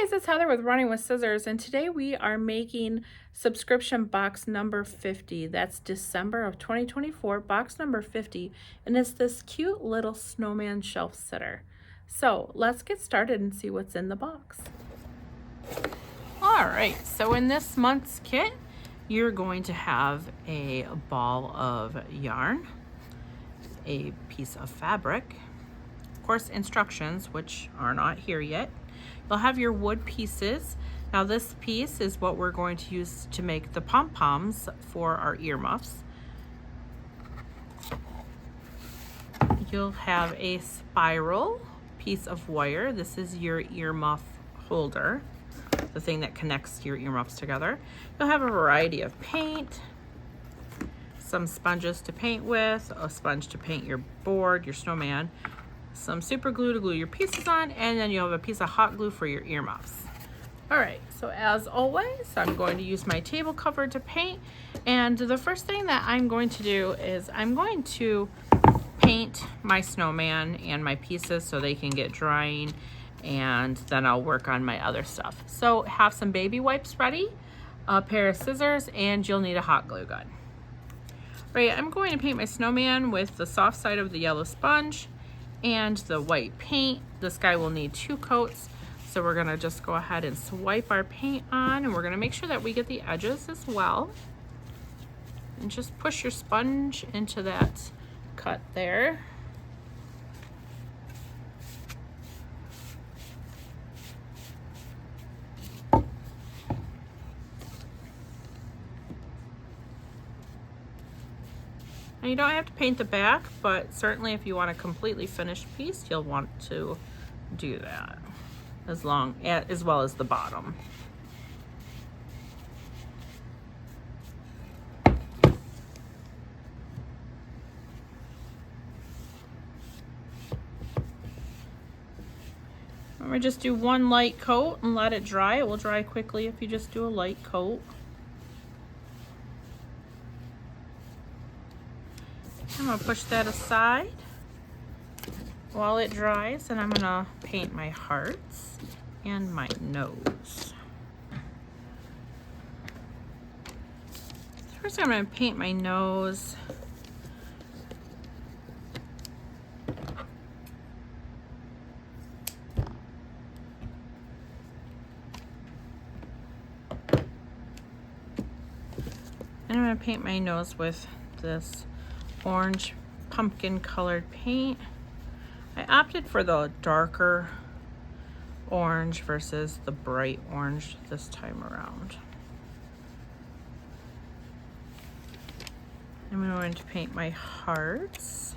Hi guys, it's Heather with Running with Scissors, and today we are making subscription box number 50. That's December of 2024, box number 50, and it's this cute little snowman shelf sitter. So let's get started and see what's in the box. All right, so in this month's kit, you're going to have a ball of yarn, a piece of fabric, of course instructions, which are not here yet. You'll have your wood pieces. Now this piece is what we're going to use to make the pom-poms for our earmuffs. You'll have a spiral piece of wire. This is your earmuff holder, the thing that connects your earmuffs together. You'll have a variety of paint, some sponges to paint with, a sponge to paint your board, your snowman, some super glue to glue your pieces on, and then you'll have a piece of hot glue for your earmuffs. All right, so as always, I'm going to use my table cover to paint, and the first thing that I'm going to do is I'm going to paint my snowman and my pieces so they can get drying, and then I'll work on my other stuff. So have some baby wipes ready, a pair of scissors, and you'll need a hot glue gun. Right, I'm going to paint my snowman with the soft side of the yellow sponge and the white paint. This guy will need 2 coats, so we're gonna just go ahead and swipe our paint on, and we're gonna make sure that we get the edges as well. And just push your sponge into that cut there. Now you don't have to paint the back, but certainly if you want a completely finished piece, you'll want to do that as well as the bottom. We just do one light coat and let it dry. It will dry quickly if you just do a light coat. I'm gonna push that aside while it dries, and I'm gonna paint my hearts and my nose. First I'm gonna paint my nose. And I'm gonna paint my nose with this orange pumpkin colored paint. I opted for the darker orange versus the bright orange this time around. I'm going to paint my hearts.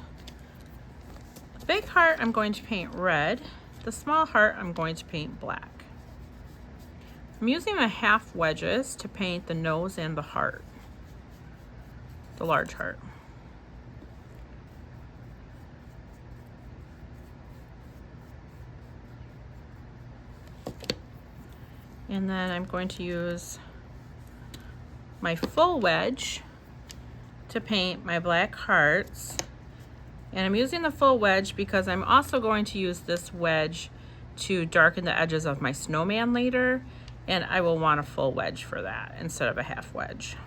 The big heart I'm going to paint red. The small heart I'm going to paint black. I'm using my half wedges to paint the nose and the heart, the large heart. And then I'm going to use my full wedge to paint my black hearts. And I'm using the full wedge because I'm also going to use this wedge to darken the edges of my snowman later, and I will want a full wedge for that instead of a half wedge.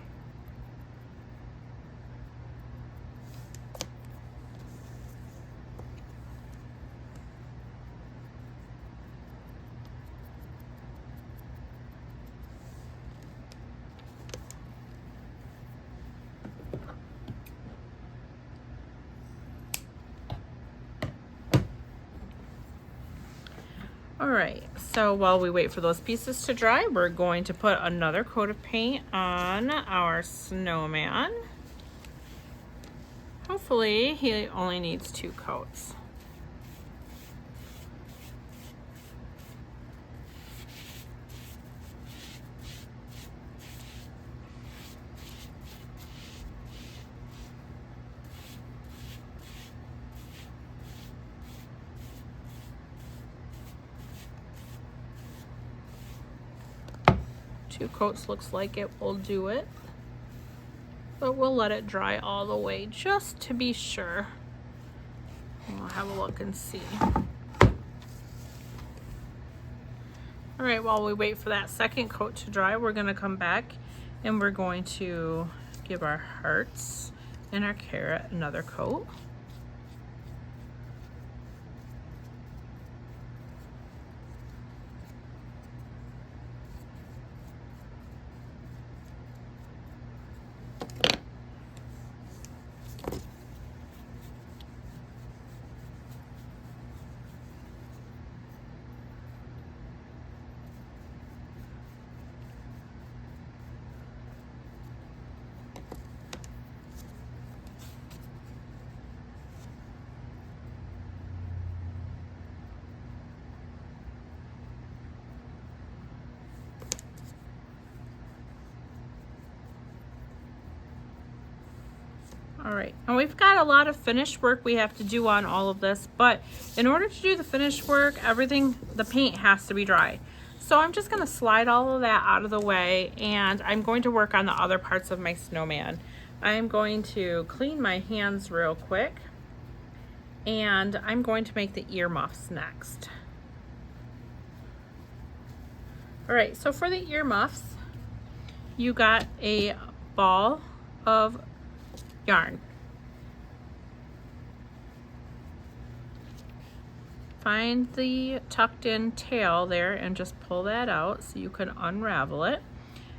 All right, so while we wait for those pieces to dry, we're going to put another coat of paint on our snowman. Hopefully he only needs 2 coats. Two coats looks like it will do it, but we'll let it dry all the way just to be sure. We'll have a look and see. All right, while we wait for that second coat to dry, we're gonna come back and we're going to give our hearts and our carrot another coat. All right, and we've got a lot of finished work we have to do on all of this, but in order to do the finished work, the paint has to be dry. So I'm just gonna slide all of that out of the way, and I'm going to work on the other parts of my snowman. I'm going to clean my hands real quick, and I'm going to make the earmuffs next. All right, so for the earmuffs, you got a ball of yarn. Find the tucked in tail there and just pull that out so you can unravel it.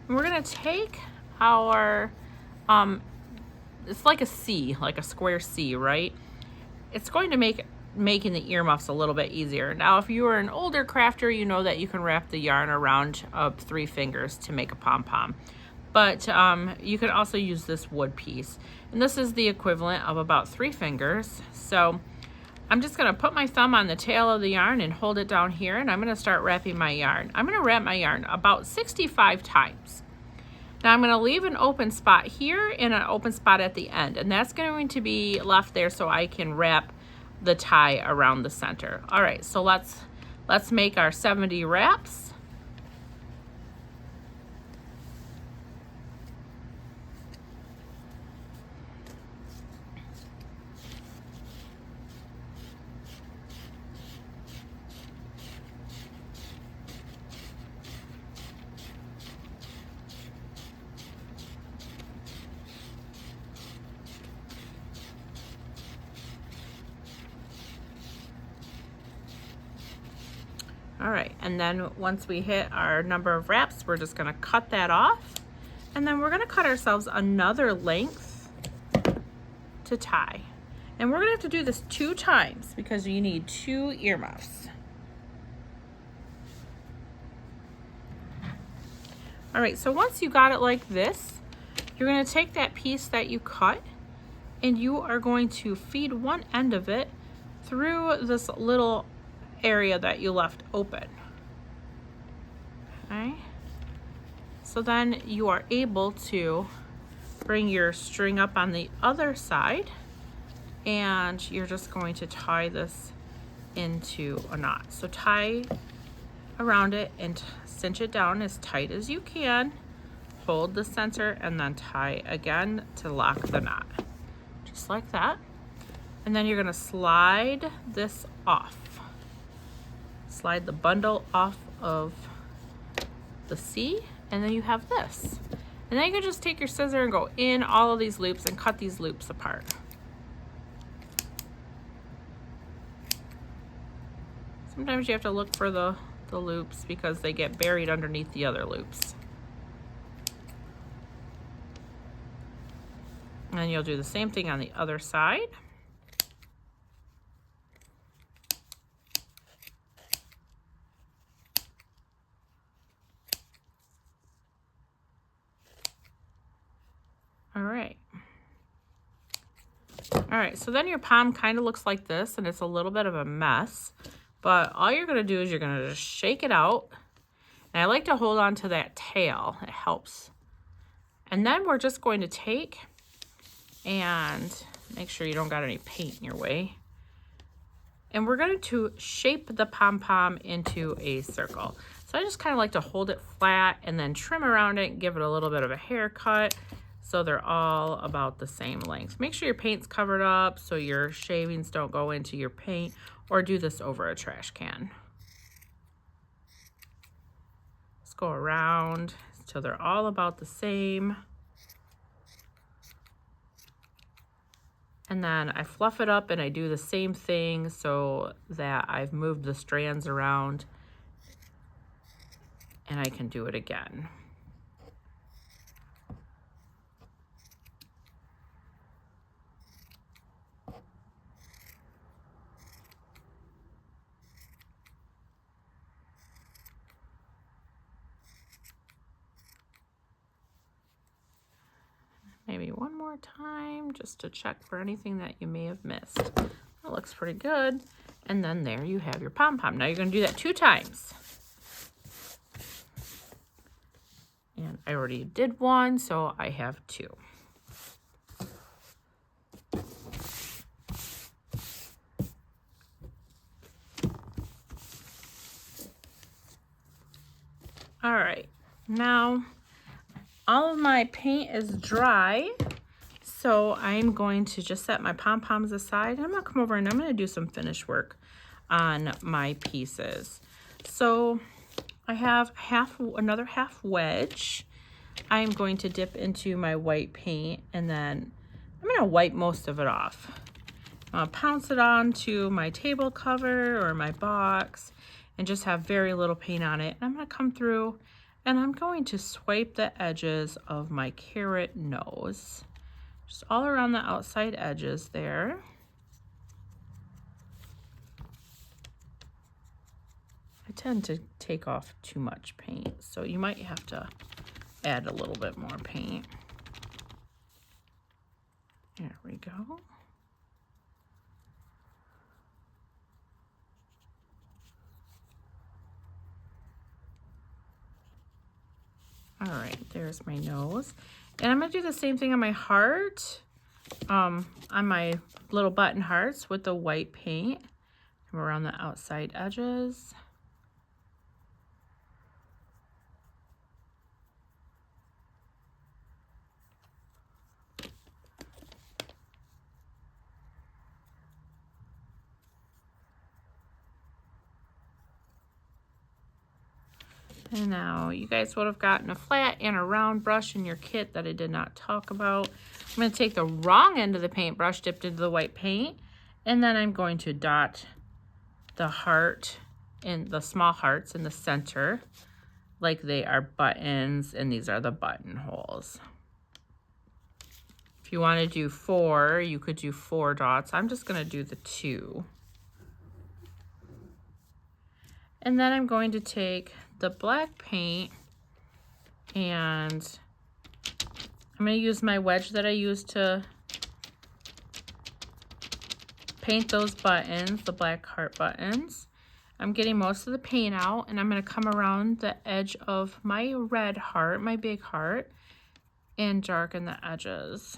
And we're gonna take our, it's like a C, like a square C, right? It's going to make making the earmuffs a little bit easier. Now, if you are an older crafter, you know that you can wrap the yarn around 3 fingers to make a pom-pom. But you can also use this wood piece. And this is the equivalent of about 3 fingers. So I'm just gonna put my thumb on the tail of the yarn and hold it down here, and I'm gonna start wrapping my yarn. I'm gonna wrap my yarn about 65 times. Now I'm gonna leave an open spot here and an open spot at the end, and that's going to be left there so I can wrap the tie around the center. All right, so let's make our 70 wraps. All right, and then once we hit our number of wraps, we're just gonna cut that off, and then we're gonna cut ourselves another length to tie. And we're gonna have to do this 2 times because you need 2 earmuffs. All right, so once you got it like this, you're gonna take that piece that you cut and you are going to feed one end of it through this little area that you left open. Okay, so then you are able to bring your string up on the other side, and you're just going to tie this into a knot. So tie around it and cinch it down as tight as you can, hold the center, and then tie again to lock the knot, just like that. And then you're gonna slide this off. Slide the bundle off of the C, and then you have this. And then you can just take your scissor and go in all of these loops and cut these loops apart. Sometimes you have to look for the loops because they get buried underneath the other loops. And you'll do the same thing on the other side. All right, so then your pom kind of looks like this, and it's a little bit of a mess, but all you're gonna do is you're gonna just shake it out. And I like to hold on to that tail, it helps. And then we're just going to take and make sure you don't got any paint in your way. And we're going to shape the pom-pom into a circle. So I just kind of like to hold it flat and then trim around it and give it a little bit of a haircut so they're all about the same length. Make sure your paint's covered up so your shavings don't go into your paint, or do this over a trash can. go around till they're all about the same. And then I fluff it up and I do the same thing so that I've moved the strands around and I can do it again. Maybe one more time just to check for anything that you may have missed. That looks pretty good. And then there you have your pom-pom. Now you're going to do that 2 times. And I already did 1, so I have 2. All right, now all of my paint is dry, so I'm going to just set my pom-poms aside. And I'm gonna come over and I'm gonna do some finish work on my pieces. So I have another half wedge. I'm going to dip into my white paint and then I'm gonna wipe most of it off. I'll pounce it onto my table cover or my box and just have very little paint on it. And I'm gonna come through and I'm going to swipe the edges of my carrot nose, just all around the outside edges there. I tend to take off too much paint, so you might have to add a little bit more paint. There we go. All right, there's my nose. And I'm gonna do the same thing on my heart, on my little button hearts with the white paint. Come around the outside edges. And now you guys would have gotten a flat and a round brush in your kit that I did not talk about. I'm going to take the wrong end of the paintbrush dipped into the white paint, and then I'm going to dot the heart and the small hearts in the center like they are buttons, and these are the buttonholes. If you want to do 4, you could do 4 dots. I'm just going to do the 2. And then I'm going to take the black paint and I'm going to use my wedge that I used to paint those buttons, the black heart buttons. I'm getting most of the paint out and I'm going to come around the edge of my red heart, my big heart, and darken the edges.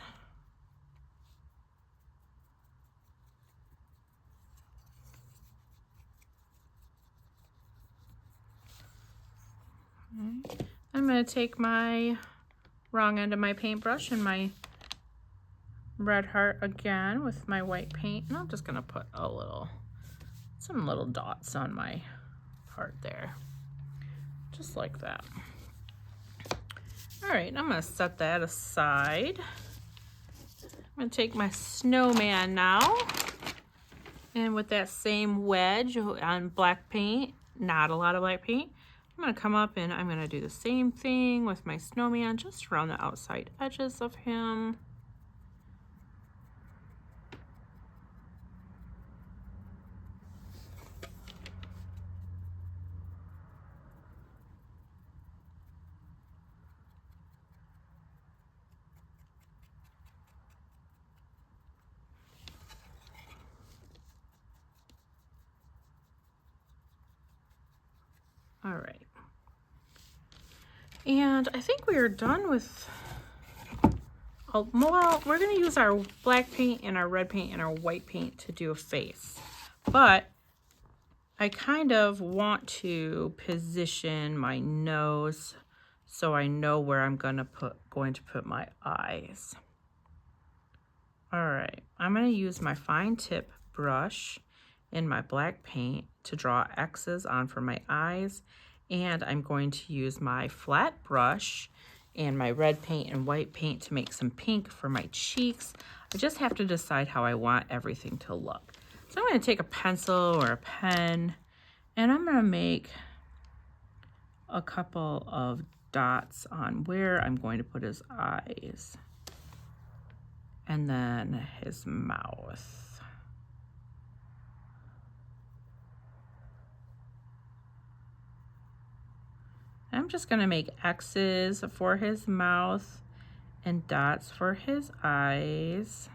I'm going to take my wrong end of my paintbrush and my red heart again with my white paint, and I'm just going to put some little dots on my heart there, just like that. All right, I'm going to set that aside. I'm going to take my snowman now, and with that same wedge on black paint, not a lot of black paint, I'm going to come up and I'm going to do the same thing with my snowman just around the outside edges of him. All right. And I think we are done with, well, we're going to use our black paint and our red paint and our white paint to do a face. But I kind of want to position my nose so I know where I'm going to put my eyes. All right, I'm going to use my fine tip brush in my black paint to draw X's on for my eyes. And I'm going to use my flat brush and my red paint and white paint to make some pink for my cheeks. I just have to decide how I want everything to look. So I'm going to take a pencil or a pen, and I'm going to make a couple of dots on where I'm going to put his eyes and then his mouth. I'm just going to make X's for his mouth and dots for his eyes.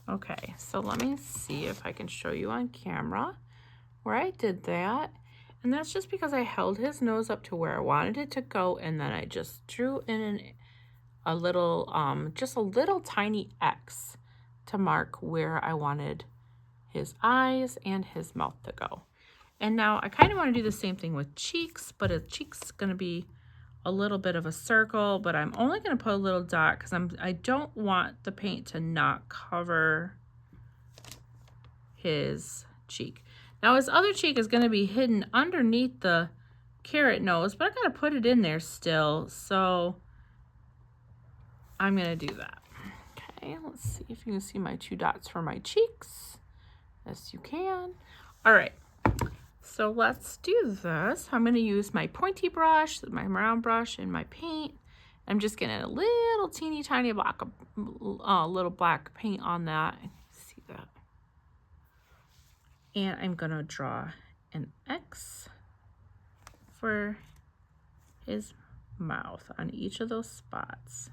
Okay, so let me see if I can show you on camera where I did that. And that's just because I held his nose up to where I wanted it to go, and then I just drew in a little, just a little tiny X to mark where I wanted his eyes and his mouth to go. And now I kind of want to do the same thing with cheeks, but a cheek's going to be a little bit of a circle, but I'm only going to put a little dot because I don't want the paint to not cover his cheek. Now his other cheek is going to be hidden underneath the carrot nose, but I got to put it in there still, so I'm going to do that. Okay, let's see if you can see my 2 dots for my cheeks. Yes, you can. All right. So let's do this. I'm going to use my pointy brush, my round brush, and my paint. I'm just getting a little teeny tiny block of little black paint on that. See that? And I'm going to draw an X for his mouth on each of those spots.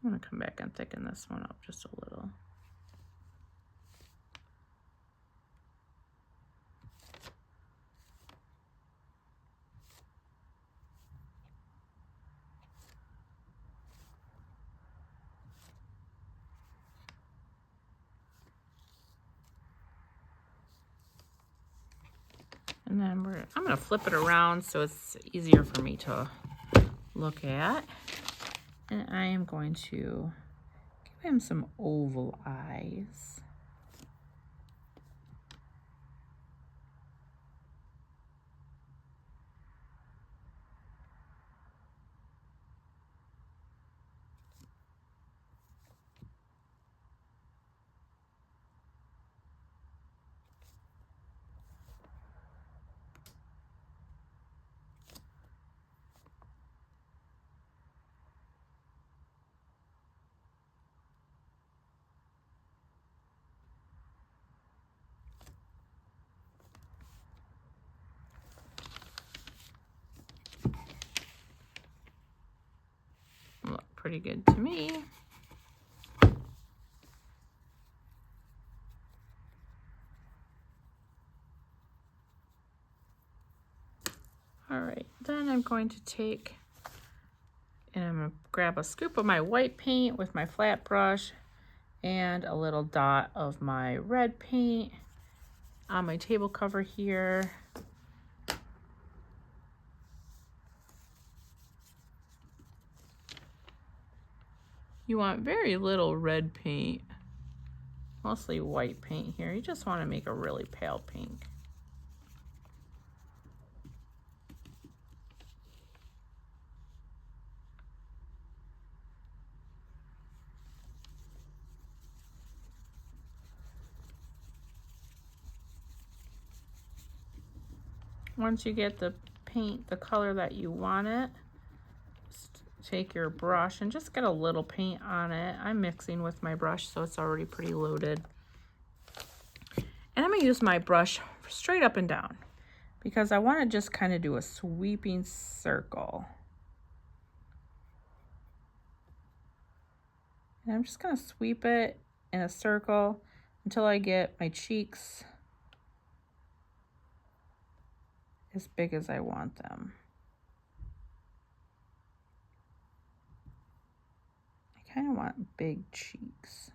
I'm going to come back and thicken this one up just a little. And then I'm going to flip it around so it's easier for me to look at. And I am going to give him some oval eyes. Look pretty good to me. All right, then I'm going to take and I'm going to grab a scoop of my white paint with my flat brush and a little dot of my red paint on my table cover here. You want very little red paint, mostly white paint here. You just want to make a really pale pink. Once you get the paint the color that you want it, just take your brush and just get a little paint on it. I'm mixing with my brush, so it's already pretty loaded. And I'm going to use my brush straight up and down because I want to just kind of do a sweeping circle. And I'm just going to sweep it in a circle until I get my cheeks as big as I want them. I kind of want big cheeks.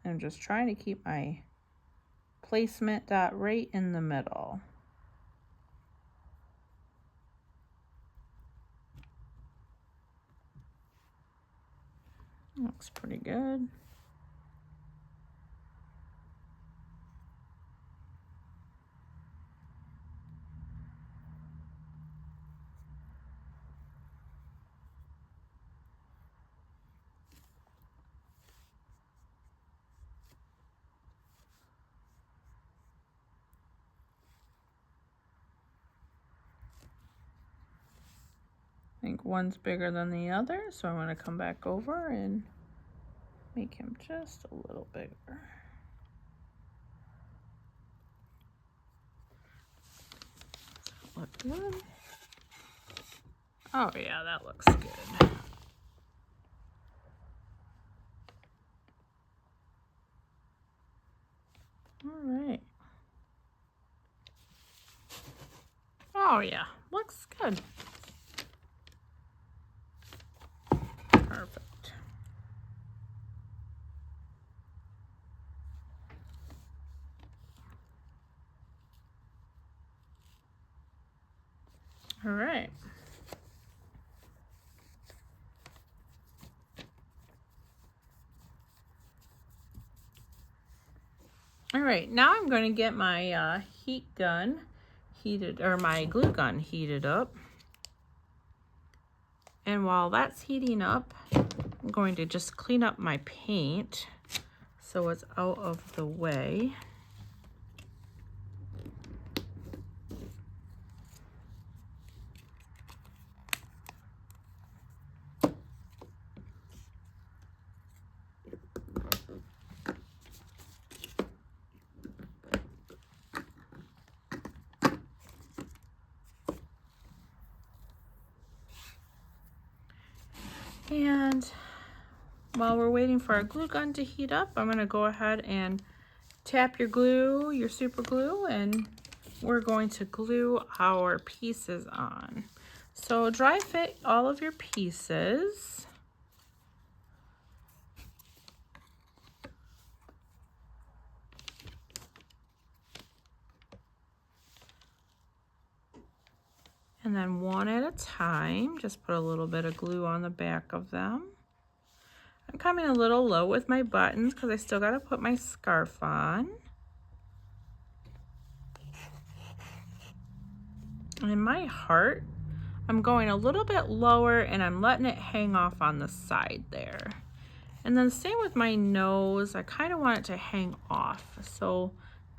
I'm just trying to keep my placement dot right in the middle. Looks pretty good. I think one's bigger than the other, so I'm going to come back over and make him just a little bigger. Look good. Oh yeah, that looks good. All right. Oh yeah, looks good. Perfect. All right. All right, now I'm going to get my heat gun heated, or my glue gun heated up. And while that's heating up, I'm going to just clean up my paint so it's out of the way. And while we're waiting for our glue gun to heat up, I'm going to go ahead and tap your glue, your super glue, and we're going to glue our pieces on. So dry fit all of your pieces. And then one at a time, just put a little bit of glue on the back of them. I'm coming a little low with my buttons because I still got to put my scarf on. And my heart, I'm going a little bit lower and I'm letting it hang off on the side there. And then same with my nose, I kind of want it to hang off. So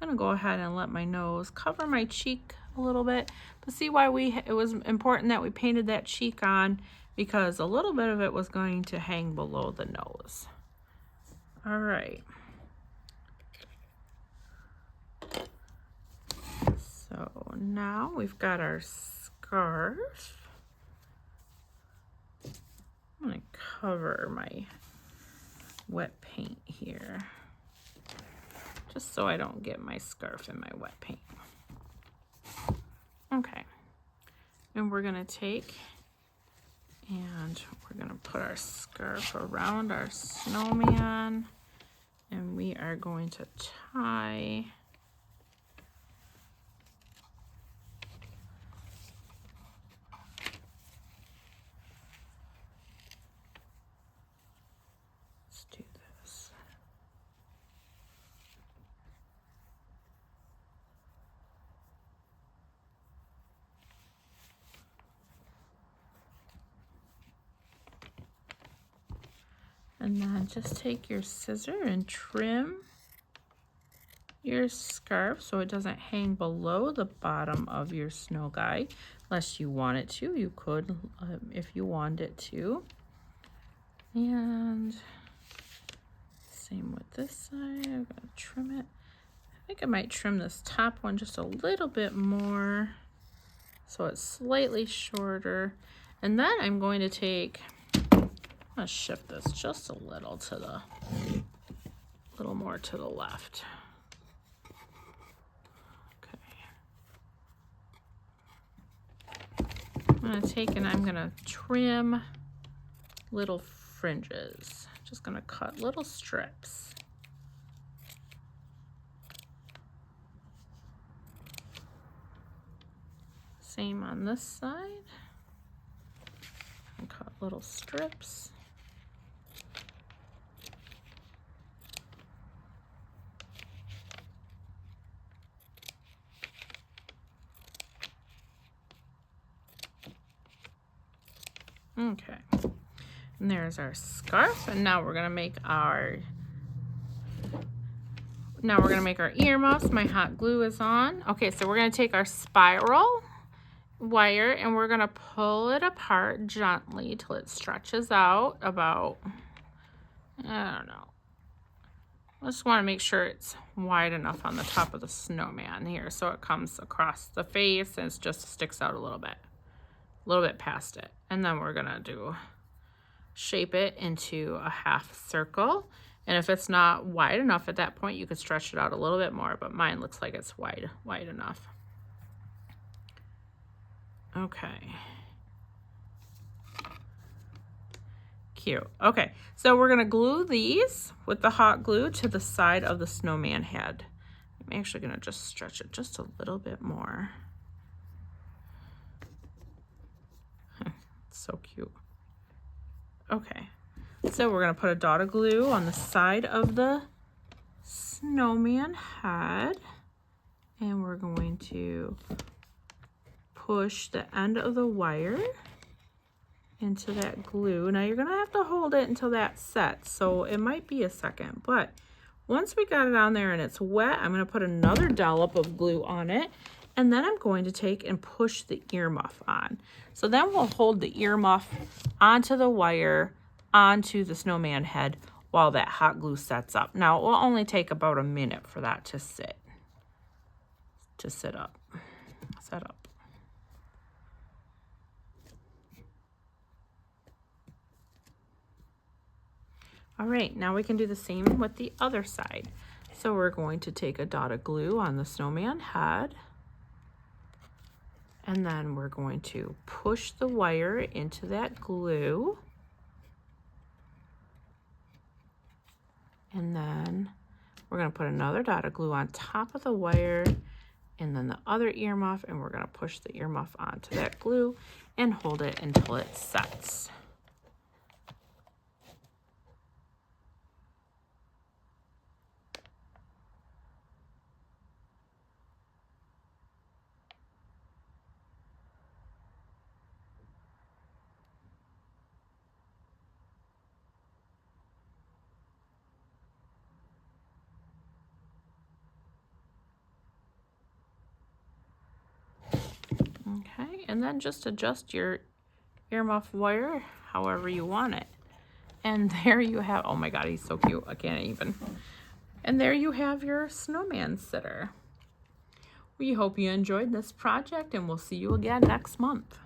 I'm gonna go ahead and let my nose cover my cheek a little bit. But see why it was important that we painted that cheek on, because a little bit of it was going to hang below the nose. All right. So now we've got our scarf. I'm gonna cover my wet paint here, just so I don't get my scarf in my wet paint. Okay, and we're gonna take and we're gonna put our scarf around our snowman, and we are going to tie and then just take your scissor and trim your scarf so it doesn't hang below the bottom of your snow guy, unless you want it to. You could if you want it to. And same with this side. I'm gonna trim it. I think I might trim this top one just a little bit more so it's slightly shorter. And then I'm going to take, I'm gonna shift this just a little to the, little more to the left. gonna take and I'm gonna trim little fringes. Just gonna cut little strips. Same on this side. And cut little strips. Okay, and there's our scarf, and now we're gonna make our earmuffs. My hot glue is on. Okay, so we're gonna take our spiral wire and we're gonna pull it apart gently till it stretches out about, I don't know. I just want to make sure it's wide enough on the top of the snowman here so it comes across the face and it just sticks out a little bit past it. And then we're gonna shape it into a half circle. And if it's not wide enough at that point, you could stretch it out a little bit more, but mine looks like it's wide enough. Okay. Cute. Okay, so we're gonna glue these with the hot glue to the side of the snowman head. I'm actually gonna just stretch it just a little bit more. So cute. Okay, so we're gonna put a dot of glue on the side of the snowman head, and we're going to push the end of the wire into that glue. Now you're gonna have to hold it until that sets, so it might be a second, but once we got it on there and it's wet, I'm gonna put another dollop of glue on it, and then I'm going to take and push the earmuff on. So then we'll hold the earmuff onto the wire, onto the snowman head while that hot glue sets up. Now it will only take about a minute for that to set up. All right, now we can do the same with the other side. So we're going to take a dot of glue on the snowman head, and then we're going to push the wire into that glue. And then we're gonna put another dot of glue on top of the wire and then the other earmuff, and we're gonna push the earmuff onto that glue and hold it until it sets. Okay, and then just adjust your earmuff wire however you want it. And there you have, oh my God, he's so cute, I can't even. And there you have your snowman sitter. We hope you enjoyed this project, and we'll see you again next month.